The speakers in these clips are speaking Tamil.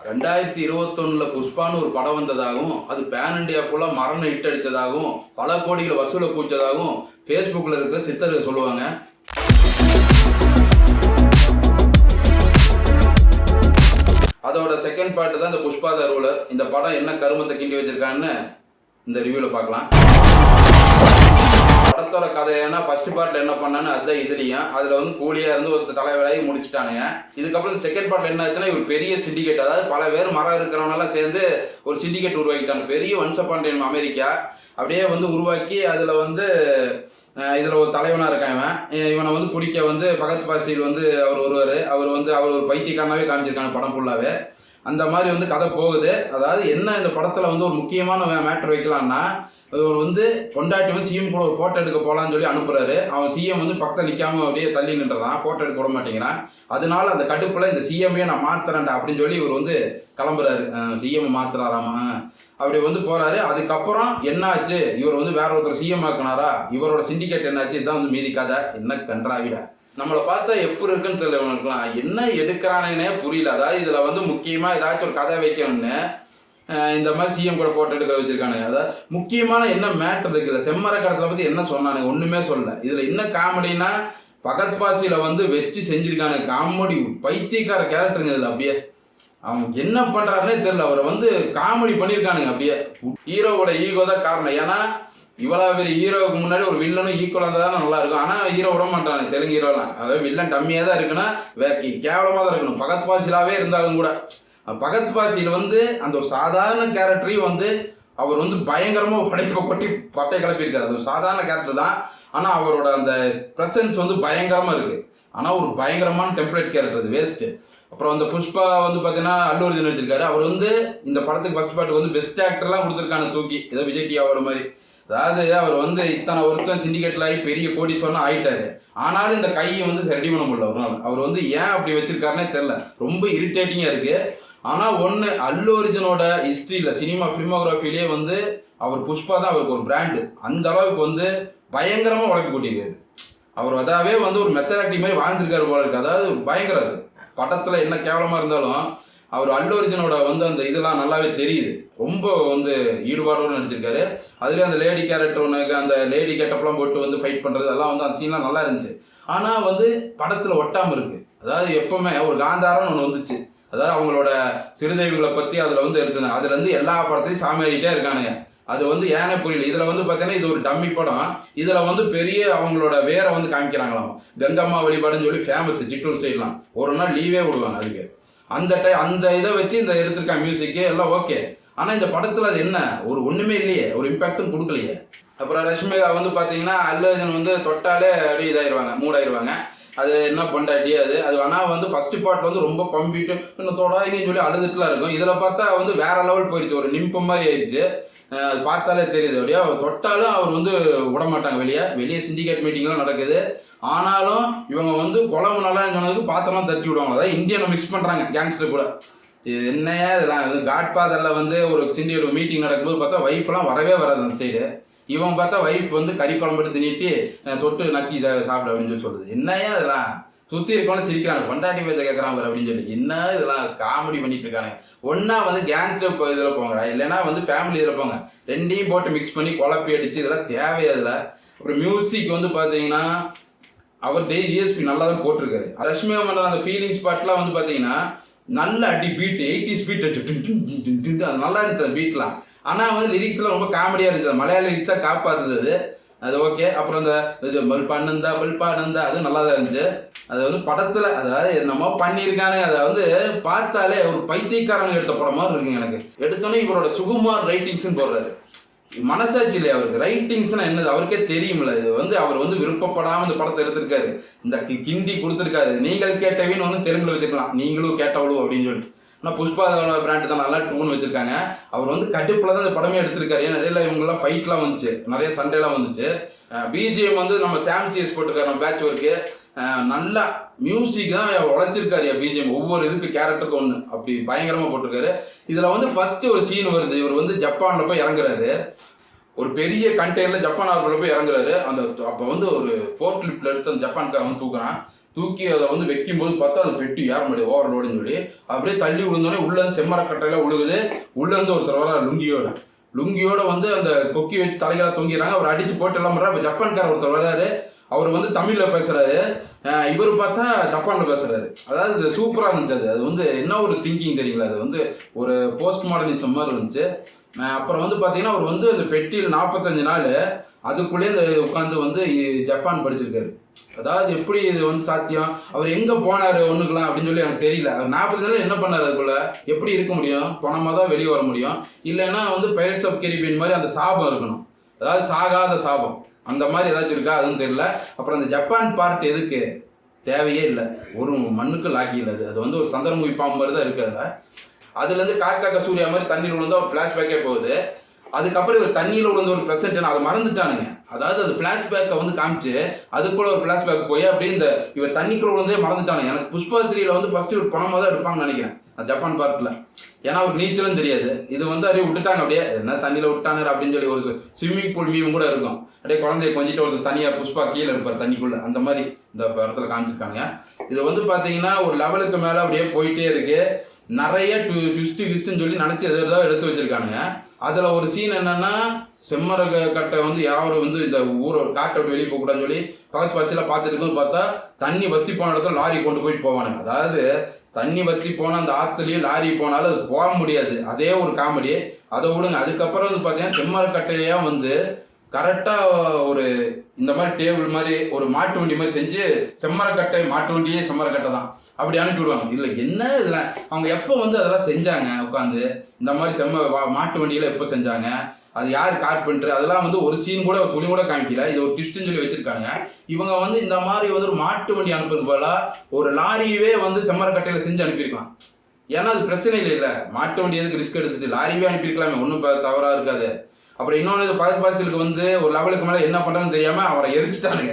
2021 புஷ்பான்னு ஒரு படம் வந்ததாகவும் அது பேன் இண்டியா ஃபுல்லா மரண ஹிட் அடிச்சதாகவும் பல கோடிகள் வசூலை கூச்சதாகவும் ஃபேஸ்புக்கில் இருக்கிற சித்தர்கள் சொல்லுவாங்க. அதோட செகண்ட் பார்ட் தான் இந்த புஷ்பா த ரூலர். இந்த படம் என்ன கருமத்தை கிண்டி வச்சிருக்கான்னு இந்த ரிவ்யூவில் பார்க்கலாம். படத்தோட கதைன்னா ஃபர்ஸ்ட் பார்ட்ல என்ன பண்ணான்னு அதுதான் இதுலையும் அதில் வந்து கூலியா இருந்து ஒரு தலைவராகி முடிச்சுட்டானுங்க. இதுக்கப்புறம் செகண்ட் பார்ட்ல என்ன ஆச்சுன்னா ஒரு பெரிய சிண்டிகேட், அதாவது பல பேர் மரம் இருக்கிறவனெல்லாம் சேர்ந்து ஒரு சிண்டிகேட் உருவாக்கிட்டாங்க. பெரிய ஒன்ஸ் அப்பான் டைம் அமெரிக்கா அப்படியே வந்து உருவாக்கி அதில் வந்து இதில் ஒரு தலைவனாக இருக்கான். இவனை வந்து பிடிக்க வந்து பகத் பாசில் வந்து அவர் ஒருவர், அவர் ஒரு பைத்தியக்காரனாவே காமிச்சிருக்காங்க படம் ஃபுல்லாகவே. அந்த மாதிரி வந்து கதை போகுது. அதாவது என்ன இந்த படத்தில் வந்து ஒரு முக்கியமான மேட்டர் வைக்கலாம்னா, இவர் வந்து பொண்டாட்டி வந்து சிஎம் கூட ஒரு ஃபோட்டோ எடுக்க போகலான்னு சொல்லி அனுப்புறாரு. அவன் சிஎம் வந்து பக்கத்தில் நிற்காம அப்படியே தள்ளி நின்றுறான், ஃபோட்டோ எடுக்க விட மாட்டேங்கிறான். அதனால அந்த கடுப்பில் இந்த சிஎம்ஏ நான் மாத்துறேன்டா அப்படின்னு சொல்லி இவர் வந்து கிளம்புறாரு. சிஎம் மாத்துறாராமா, அப்படி வந்து போறாரு. அதுக்கப்புறம் என்னாச்சு, இவர் வந்து வேற ஒருத்தர் சிஎம் ஆக்கினாரா, இவரோட சிண்டிகேட் என்னாச்சு, இதுதான் வந்து மீதி கதை. என்ன கன்றாவிட நம்மளை பார்த்தா எப்படி இருக்குன்னு தெரியல, என்ன எடுக்கிறானே புரியல. அதாவது இதுல வந்து முக்கியமா ஏதாச்சும் ஒரு கதை வைக்கணும்னு இந்த மாதிரி சிஎம் கூட போட்டோ எடுக்க வச்சிருக்கானுங்க. அதாவது முக்கியமான என்ன மேட்டர் இருக்குல்ல, செம்மர கடத்துல பத்தி என்ன சொன்னானுங்க, ஒண்ணுமே சொல்லல. இதுல என்ன காமெடினா பகத் பாசில வந்து வச்சு செஞ்சிருக்கானுங்க காமெடி. பைத்தியக்கார கேரக்டருங்க இதுல. அப்படியே அவன் என்ன பண்றாருன்னே தெரியல. அவரை வந்து காமெடி பண்ணியிருக்கானுங்க. அப்படியே ஹீரோவோட ஈகோ தான் காரணம். ஏன்னா இவ்வளவு பெரிய ஹீரோவுக்கு முன்னாடி ஒரு வில்லனும் ஈக்குவலாக இருந்தால் தான் நல்லா இருக்கும். ஆனால் ஹீரோ விட மாட்டானு தெலுங்கு ஹீரோலாம். அதாவது வில்லன் கம்மியாக தான் இருக்குன்னா கேவலமாக தான் இருக்கணும். பகத் பாசிலாவே இருந்தாலும் கூட பகத் பாசில் வந்து அந்த ஒரு சாதாரண கேரக்டரையும் வந்து அவர் வந்து பயங்கரமாக உடைப்பை கொட்டி பட்டை கிளப்பியிருக்காரு. அது ஒரு சாதாரண கேரக்டர் தான், ஆனால் அவரோட அந்த ப்ரெசன்ஸ் வந்து பயங்கரமாக இருக்குது. ஆனால் ஒரு பயங்கரமான டெம்ப்ளேட் கேரக்டர், அது வேஸ்ட்டு. அப்புறம் அந்த புஷ்பா வந்து பார்த்தீங்கன்னா அல்லு அர்ஜுன் வச்சிருக்காரு. அவர் வந்து இந்த படத்துக்கு ஃபர்ஸ்ட் பார்ட் வந்து பெஸ்ட் ஆக்டர்லாம் கொடுத்துருக்காங்க தூக்கி, ஏதோ விஜய் டி அவார்டு மாதிரி. அதாவது அவர் வந்து இத்தனை வருஷம் சிண்டிகேட்ல ஆகி பெரிய கோடீஸ்வரனா ஆயிட்டாரு. ஆனாலும் இந்த கையை வந்து ரெடி பண்ண முடியல ஒரு நாள். அவர் வந்து ஏன் அப்படி வச்சிருக்காருன்னே தெரியல, ரொம்ப இரிட்டேட்டிங்கா இருக்கு. ஆனா ஒன்று, அல்லு அர்ஜுனோட ஹிஸ்டரியில சினிமா ஃபிலிமோகிராஃபிலேயே வந்து அவர் புஷ்பா தான் அவருக்கு ஒரு பிராண்டு. அந்த அளவுக்கு வந்து பயங்கரமா உழைப்பு கொட்டிருக்காரு அவர். அதாவே வந்து ஒரு மெத்தட் ஆக்டிங் மாதிரி வாழ்ந்துருக்காரு போல இருக்கு. அதாவது பயங்கரம். அது படத்துல என்ன கேவலமா இருந்தாலும் அவர் அல்லு அர்ஜுனோட வந்து அந்த இதெல்லாம் நல்லாவே தெரியுது. ரொம்ப வந்து ஈடுபாடோடு நடிச்சிருக்காரு. அதுலேயே அந்த லேடி கேரக்டர் ஒன்று, அந்த லேடி கெட்டப்லாம் போட்டு வந்து ஃபைட் பண்ணுறது அதெல்லாம் வந்து அந்த சீன்லாம் நல்லா இருந்துச்சு. ஆனால் வந்து படத்தில் ஒட்டாமல் இருக்குது. அதாவது எப்போவுமே ஒரு காந்தாரம்னு ஒன்று வந்துச்சு, அதாவது அவங்களோட சிறுதெய்வங்களை பற்றி அதில் வந்து எடுத்துனாங்க. அதுல இருந்து எல்லா படத்தையும் சாமி ஆகிட்டே இருக்கானுங்க. அது வந்து ஏனே புரியல. இதில் வந்து பார்த்தீங்கன்னா இது ஒரு டம்மி படம். இதில் வந்து பெரிய அவங்களோட வேரை வந்து காமிக்கிறாங்களாம். கங்கம்மா வழிபாடுன்னு சொல்லி ஃபேமஸ் சிட்டூர் சைட்லாம் ஒரு நாள் லீவே விடுவாங்க அதுக்கு. அந்த இதை வச்சு இந்த எடுத்திருக்காங்க மியூசிக்கு எல்லாம் ஓகே. ஆனால் இந்த படத்தில் அது என்ன ஒரு ஒன்றுமே இல்லையே, ஒரு இம்பாக்டும் கொடுக்கலையே. அப்புறம் ரஷ்மிகா வந்து பார்த்தீங்கன்னா அல்லு அர்ஜுன் வந்து தொட்டாலே அப்படியே இதாயிருவாங்க, மூடாயிருவாங்க. அது என்ன பொண்டாட்டியே அது ஆனால் வந்து ஃபர்ஸ்ட் பார்ட் வந்து ரொம்ப பம்பிட்டு இன்னும் தொடாயின்னு சொல்லி அழுதுட்டுலாம் இருக்கும். இதில் பார்த்தா வந்து வேற லெவல் போயிடுச்சு, ஒரு நிம்பு மாதிரி ஆயிடுச்சு. அது பார்த்தாலே தெரியுது. அப்படியே தொட்டாலும் அவர் வந்து விட மாட்டாங்க. வெளியே சிண்டிகேட் மீட்டிங்லாம் நடக்குது. ஆனாலும் இவங்க வந்து குழம்பு நல்லா சொன்னதுக்கு பாத்திரம்லாம் தட்டி விடுவாங்க. அதாவது இந்தியனை மிக்ஸ் பண்ணுறாங்க கேங்ஸ்டர் கூட. இது என்னையா இதெல்லாம் காட்ஃபாதரில் வந்து ஒரு சிண்டிகேட் மீட்டிங் நடக்கும்போது பார்த்தா வைஃப்லாம் வரவே வராது அந்த சைடு. இவன் பார்த்தா வைஃப் வந்து கறி குழம்பு எடுத்து நீட்டி தொட்டு நக்கி இதை சாப்பிட அப்படின்னு சொல்லி சொல்லுது. என்னையா இதெல்லாம் சுற்றி இருக்கவங்க சிரிக்கிறாங்க, பொண்டாட்டி பேச கேட்குறாங்க அப்படின்னு சொல்லி. என்ன இதெல்லாம் காமெடி பண்ணிட்டு இருக்காங்க. ஒன்னா வந்து கேங்ஸ்டர் இதில் போங்கடா, இல்லைன்னா வந்து ஃபேமிலி இதில் போங்க. ரெண்டையும் போட்டு மிக்ஸ் பண்ணி குழப்பி அடிச்சு இதெல்லாம் தேவையாதுல. அப்புறம் மியூசிக் வந்து பார்த்தீங்கன்னா அவர் டிஎஸ்பி நல்லா தான் போட்டிருக்காரு. ரஷ்மிகா மண்டல அந்த ஃபீலிங்ஸ் பாட்லாம் வந்து பார்த்தீங்கன்னா நல்ல அடி பீட் 80s பீட் வச்சு அது நல்லா இருந்துச்சு பீட்லாம். ஆனால் வந்து லிரிக்ஸ்லாம் ரொம்ப காமெடியாக இருந்துச்சு. மலையாள லிரிக்ஸ் தான் காப்பாற்றுது அது ஓகே. அப்புறம் அந்த இது பல்பானந்தா அதுவும் நல்லா தான் இருந்துச்சு. அது வந்து படத்தில் அதாவது நம்ம பண்ணியிருக்கானு அதை வந்து பார்த்தாலே ஒரு பைத்தியக்காரங்க எடுத்த படம் மாதிரி இருக்குங்க எனக்கு. எடுத்தோன்னே இவரோட சுகுமார் ரைட்டிங்ஸ்ன்னு போடுறாரு. மனசாட்சி இல்லையா அவருக்கு? ரைட்டிங்ஸ்னா என்னது அவருக்கே தெரியுமில்ல. இது வந்து அவர் வந்து விருப்பப்படாமல் இந்த படத்தை எடுத்திருக்காரு. இந்த கிண்டி கொடுத்துருக்காரு. நீங்கள் கேட்டவின்னு ஒன்று தெலுங்குல வச்சுக்கலாம், நீங்களும் கேட்டவளு அப்படின்னு சொல்லி. ஆனால் புஷ்பாவோட பிராண்டு தான் நல்லா டூன்னு வச்சிருக்காங்க. அவர் வந்து கடுப்பில் தான் இந்த படமே எடுத்திருக்காரு. ஏன்னா நிறைய இவங்கெல்லாம் ஃபைட்லாம் வந்துச்சு, நிறைய சண்டைலாம் வந்துச்சு. பிஜிஎம் வந்து நம்ம சாம்சிஎஸ் போட்டிருக்காரு, நம்ம பேட்ச் ஒர்க்கு நல்லா மியூசிக் தான் உழைச்சிருக்காரு பிஜிஎம். ஒவ்வொரு இதுக்கு கேரக்டருக்கு ஒன்று அப்படி பயங்கரமாக போட்டிருக்காரு. இதில் வந்து ஃபர்ஸ்ட் ஒரு சீன் வருது. இவர் வந்து ஜப்பானில் போய் இறங்குறாரு, ஒரு பெரிய கண்டெய்னரில் ஜப்பான் ஆர்வரில் போய் இறங்குறாரு. அந்த அப்போ வந்து ஒரு ஃபோர்க் லிஃப்டில் எடுத்து அந்த ஜப்பான்காரன் வந்து தூக்குறான். தூக்கி அதை வந்து வைக்கும்போது பார்த்தா அது பெட்டி ஏற முடியாது ஓவர்லோடுன்னு சொல்லி அப்படியே தள்ளி விழுந்தோடனே உள்ளேருந்து செம்மரக்கட்டையில விழுகுது. உள்ளேருந்து ஒருத்தர் வர லுங்கியோட வந்து அந்த கொக்கி வச்சு தலைகளை தொங்கிடுறாங்க. அவர் அடிச்சு போட்டு எல்லாம் பண்ணுறாரு. இப்போ ஜப்பான்கார ஒருத்தர் வர்றாரு. அவர் வந்து தமிழ்ல பேசுறாரு, இவர் பார்த்தா ஜப்பான்ல பேசுறாரு. அதாவது இது சூப்பரா இருந்துச்சு. அது வந்து என்ன ஒரு திங்கிங் தெரியுங்களா, அது வந்து ஒரு போஸ்ட் மாடர்னிசம் மாதிரி இருந்துச்சு. அப்புறம் வந்து பார்த்தீங்கன்னா அவர் வந்து அந்த பெட்டியில் 45 நாள் அதுக்குள்ளேயே இந்த உட்காந்து வந்து ஜப்பான் படிச்சிருக்காரு. அதாவது எப்படி இது வந்து சாத்தியம், அவர் எங்க போனாரு ஒண்ணுக்கலாம் அப்படின்னு சொல்லி எனக்கு தெரியல. அவர் 40 நாள் என்ன பண்ணாரு, அதுக்குள்ள எப்படி இருக்க முடியும், பணமா தான் வெளியே வர முடியும். இல்லைன்னா வந்து பைரட்ஸ் ஆஃப் கரீபியன் மாதிரி அந்த சாபம் இருக்கணும், அதாவது சாகாத சாபம், அந்த மாதிரி ஏதாச்சும் இருக்கா அதுவும் தெரியல. அப்புறம் அந்த ஜப்பான் பார்ட் எதுக்கு தேவையே இல்லை, ஒரு மண்ணுக்கு லாக்கி இல்லை. அது வந்து ஒரு சந்திரமுகி பாம்பு மாதிரி தான் இருக்குது. அதுலேருந்து காக்கா கசூரியா மாதிரி தண்ணியில் விழுந்தா ஒரு ஃப்ளாஷ்பேக்கே போகுது. அதுக்கப்புறம் இவர் தண்ணியில் விழுந்த ஒரு ப்ரெசென்ட் அதை மறந்துட்டானுங்க. அதாவது அந்த ஃப்ளாஷ்பேக்கை வந்து காமிச்சு அதுக்குள்ள ஒரு ஃப்ளாஷ்பேக் போய் அப்படியே இந்த இவர் தண்ணிக்குள்ள விழுந்தே மறந்துட்டானுங்க. எனக்கு புஷ்பா 3ல வந்து ஃபர்ஸ்ட் இவர் பணமாக தான் எடுப்பாங்கன்னு நினைக்கிறேன் அந்த ஜப்பான் பார்க்கில். ஏன்னா அவருக்கு நீச்சலும் தெரியாது. இது வந்து அப்படியே விட்டுட்டாங்க, அப்படியே என்ன தண்ணியில் விட்டாங்க அப்படின்னு சொல்லி ஒரு ஸ்விம்மிங் பூல் மீம் கூட இருக்கும். அப்படியே குழந்தைய கொஞ்சிட்டு ஒரு தனியாக புஷ்பா கீழே இருப்பார் தண்ணிக்குள்ள, அந்த மாதிரி இந்த இடத்துல காமிச்சிருக்காங்க. இது வந்து பார்த்தீங்கன்னா ஒரு லெவலுக்கு மேலே அப்படியே போயிட்டே இருக்கு. நிறைய ட்விஸ்ட்டுன்னு சொல்லி நினச்சி எதாவது எடுத்து வச்சிருக்கானுங்க. அதில் ஒரு சீன் என்னன்னா, செம்மர கட்டை வந்து யாரும் வந்து இந்த ஊரை காட்டை விட்டு வெளியே போகக்கூடாதுன்னு சொல்லி பக்கத்து பஸ்ஸில் பார்த்துட்டு இருக்குன்னு பார்த்தா தண்ணி வற்றி போன இடத்துல லாரி கொண்டு போயிட்டு போவானுங்க. அதாவது தண்ணி வற்றி போன அந்த ஆற்றுலையும் லாரி போனாலும் அது போக முடியாது. அதே ஒரு காமெடி. அதை விடுங்க. அதுக்கப்புறம் வந்து பார்த்தீங்கன்னா செம்மரக்கட்டையாக வந்து கரெக்டாக ஒரு இந்த மாதிரி டேபிள் மாதிரி ஒரு மாட்டு வண்டி மாதிரி செஞ்சு செம்மரக்கட்டை மாட்டு வண்டியே செம்மரக்கட்டை தான் அப்படி அனுப்பி விடுவாங்க. இல்லை என்ன இதில் அவங்க எப்போ வந்து அதெல்லாம் செஞ்சாங்க உட்காந்து இந்த மாதிரி மாட்டு வண்டியில் எப்போ செஞ்சாங்க, அது யார் கார்பெண்டர், அதெல்லாம் வந்து ஒரு சீன் கூட துணி கூட காமிக்கல. இது ஒரு ட்விஸ்ட்னு சொல்லி வச்சிருக்காங்க. இவங்க வந்து இந்த மாதிரி வந்து ஒரு மாட்டு வண்டி அனுப்புறது போல ஒரு லாரியவே வந்து செம்மரக்கட்டையில் செஞ்சு அனுப்பியிருக்கலாம். ஏன்னா அது பிரச்சனை இல்லை, மாட்டு வண்டி எதுக்கு ரிஸ்க் எடுத்துட்டு லாரியவே அனுப்பியிருக்கலாமே, ஒன்றும் தவறாக இருக்காது. அப்புறம் இன்னொன்று இது பாசிலுக்கு வந்து ஒரு லெவலுக்கு மேலே என்ன பண்ணுறதுன்னு தெரியாமல் அவரை எரிச்சிட்டானுங்க.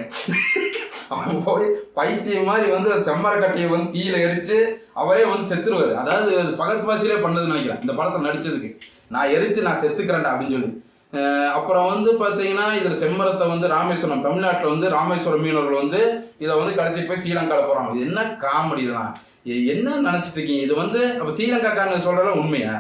அவன் போய் பைத்தியம் மாதிரி வந்து செம்மரக்கட்டையை வந்து தீயில எரிச்சு அவரே வந்து செத்துருவார். அதாவது பகத் பாசிலே பண்ணதுன்னு நினைக்கிறேன் இந்த படத்தை நடிச்சதுக்கு. நான் எரிச்சு நான் செத்துக்கிறேன்டா அப்படின்னு சொல்லி. அப்புறம் வந்து பார்த்தீங்கன்னா இதில் செம்மரத்தை வந்து ராமேஸ்வரம், தமிழ்நாட்டில் வந்து ராமேஸ்வரம் மீனவர்கள் வந்து இதை வந்து கடத்தி போய் ஸ்ரீலங்காவில் போகிறாங்க. இது என்ன காமெடி இதெல்லாம், என்ன நினச்சிட்டு இருக்கீங்க? இது வந்து அப்போ ஸ்ரீலங்காக்காரங்க சொல்கிறதா உண்மையா?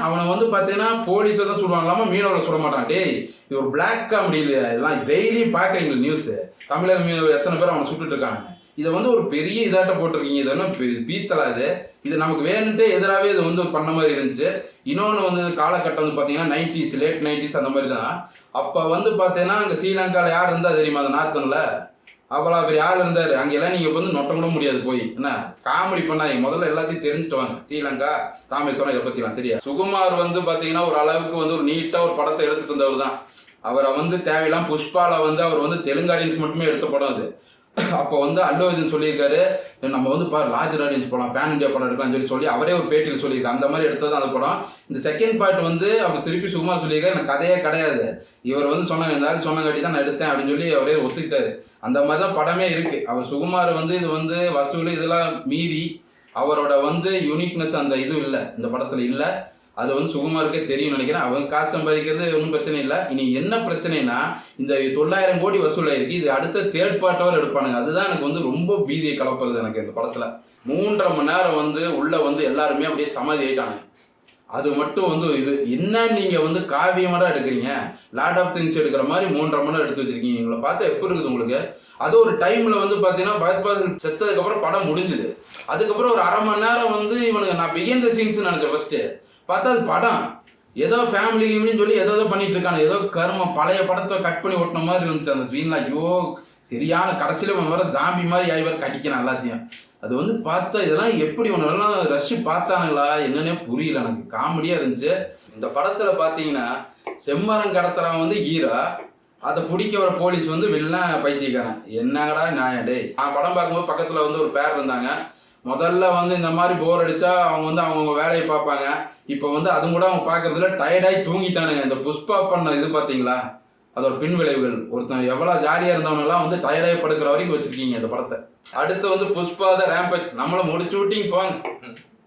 அவனை வந்து பார்த்தீங்கன்னா போலீஸை தான் சுடுவாங்களாமா, மீனவரை சுட மாட்டான். டேய் இது ஒரு பிளாக் காமெடி இல்லையா? இதெல்லாம் டெய்லி பார்க்குறீங்களா நியூஸு? தமிழக மீனவர் எத்தனை பேர் அவனை சுட்டுட்டு இருக்காங்க. இதை வந்து ஒரு பெரிய இதாட்ட போட்டிருக்கீங்க. இது என்ன பீத்தலாது? இது நமக்கு வேணுன்ட்டே எதிராகவே இது வந்து பண்ண மாதிரி இருந்துச்சு. இன்னொன்று வந்து காலகட்டம் வந்து பார்த்தீங்கன்னா 90s லேட் 90s அந்த மாதிரி தான். அப்போ வந்து பார்த்தீங்கன்னா அங்கே ஸ்ரீலங்காவில் யார் இருந்தால் தெரியுமா? அந்த நார்த்தனில் அவ்வளோ பெரிய ஆள் இருந்தார். அங்கெல்லாம் நீங்கள் வந்து நொட்டம் கூட முடியாது போய். என்ன காமெடி பண்ணாங்க, முதல்ல எல்லாத்தையும் தெரிஞ்சுட்டு வாங்க. ஸ்ரீலங்கா ராமேஸ்வரம் இதை பற்றிலாம் சரியா? சுகுமார் வந்து பார்த்தீங்கன்னா ஒரு அளவுக்கு வந்து ஒரு நீட்டாக ஒரு படத்தை எடுத்துட்டு இருந்தவர் தான். அவரை வந்து தேவையில்லாம் புஷ்பாவில் வந்து அவர் வந்து தெலுங்கு ஆடியன்ஸ் மட்டுமே எடுத்த படம் அது. அப்போ வந்து அல்லு அர்ஜுன் சொல்லியிருக்காரு, நம்ம வந்து லார்ஜர் ஆடியன்ஸ் படம் பேன் இண்டியா படம் எடுக்கலாம்னு சொல்லி அவரே ஒரு பேட்டியில் சொல்லியிருக்காரு. அந்த மாதிரி எடுத்தது அந்த படம். இந்த செகண்ட் பார்ட் வந்து அவர் திருப்பி சுகுமார் சொல்லியிருக்காரு, எனக்கு கதையே கிடையாது, இவர் வந்து சொன்னாங்க இந்த ஆள் சொன்னங்காட்டி தான் நான் எடுத்தேன் அப்படின்னு சொல்லி அவரே ஒத்துக்கிட்டாரு. அந்த மாதிரி தான் படமே இருக்கு. அவர் சுகுமார் வந்து இது வந்து வசூல் இதெல்லாம் மீறி அவரோட வந்து யூனிக்னஸ் அந்த இது இல்லை இந்த படத்தில் இல்லை. அது வந்து சுகுமாருக்கே தெரியும் நினைக்கிறேன். அவங்க காசு சம்பாதிக்கிறது ஒன்றும் பிரச்சனை இல்லை. இனி என்ன பிரச்சனைனா இந்த 900 கோடி வசூலாயிருக்கு. இது அடுத்த தேர்ட் பார்ட்டவர் எடுப்பானுங்க. அதுதான் எனக்கு வந்து ரொம்ப பீதியை கலப்புறது எனக்கு இந்த படத்தில். 3.5 மணி நேரம் வந்து உள்ள வந்து எல்லாருமே அப்படியே சமாதி ஆயிட்டாங்க. அது மட்டும் வந்து இது என்ன நீங்கள் வந்து காவியமாக எடுக்கிறீங்க, லார்ட் ஆஃப் திங்ஸ் எடுக்கிற மாதிரி 3.5 மணி நேரம் எடுத்து வச்சிருக்கீங்க. இவங்களை பார்த்தா எப்படி இருக்குது உங்களுக்கு? அது ஒரு டைமில் வந்து பார்த்தீங்கன்னா பரத் செத்ததுக்கப்புறம் படம் முடிஞ்சுது. அதுக்கப்புறம் ஒரு 1/2 மணி நேரம் வந்து இவனுக்கு நான் பிகின் த சீன்ஸ் நினச்சேன் ஃபர்ஸ்ட்டு. பார்த்தா அது படம் ஏதோ ஃபேமிலி கேம்னு சொல்லி ஏதோ பண்ணிட்டு இருக்காங்க. ஏதோ கரும பழைய படத்தை கட் பண்ணி ஓட்டின மாதிரி இருந்துச்சு அந்த சீன்லாம். ஐயோ சரியான கடைசியில் வேற ஜாம்பி மாதிரி ஆய்வர் கடிக்கிறான் எல்லாத்தையும். அது வந்து பார்த்தா இதெல்லாம் எப்படி ஒன்றெல்லாம் ரஷ் பார்த்தானுங்களா என்னன்னே புரியல. எனக்கு காமெடியாக இருந்துச்சு. இந்த படத்தில் பார்த்தீங்கன்னா செம்மரம் கடத்துறவன் வந்து ஹீரோ, அதை பிடிக்க வர போலீஸ் வந்து வில்லன் பைத்தியக்காரன். என்னங்கடா நியாயம் டே? நான் படம் பார்க்கும்போது பக்கத்தில் வந்து ஒரு பேர் இருந்தாங்க. முதல்ல வந்து இந்த மாதிரி போர் அடித்தா அவங்க வந்து அவங்க வேலையை பார்ப்பாங்க. இப்போ வந்து அதுவும் கூட அவங்க பார்க்கறதுல டயர்டாகி தூங்கிட்டானுங்க. இந்த புஷ்பா பண்ண இது பார்த்தீங்களா, அதோட பின் விளைவுகள். ஒருத்தன் எவ்வளோ ஜாலியாக இருந்தவனெல்லாம் வந்து டயர்டாகி படுக்கிற வரைக்கும் வச்சுருக்கீங்க இந்த படத்தை. அடுத்து வந்து புஷ்பா த ரேம்பேஜ். நம்மளை முடிச்சு விட்டிங்க போங்க.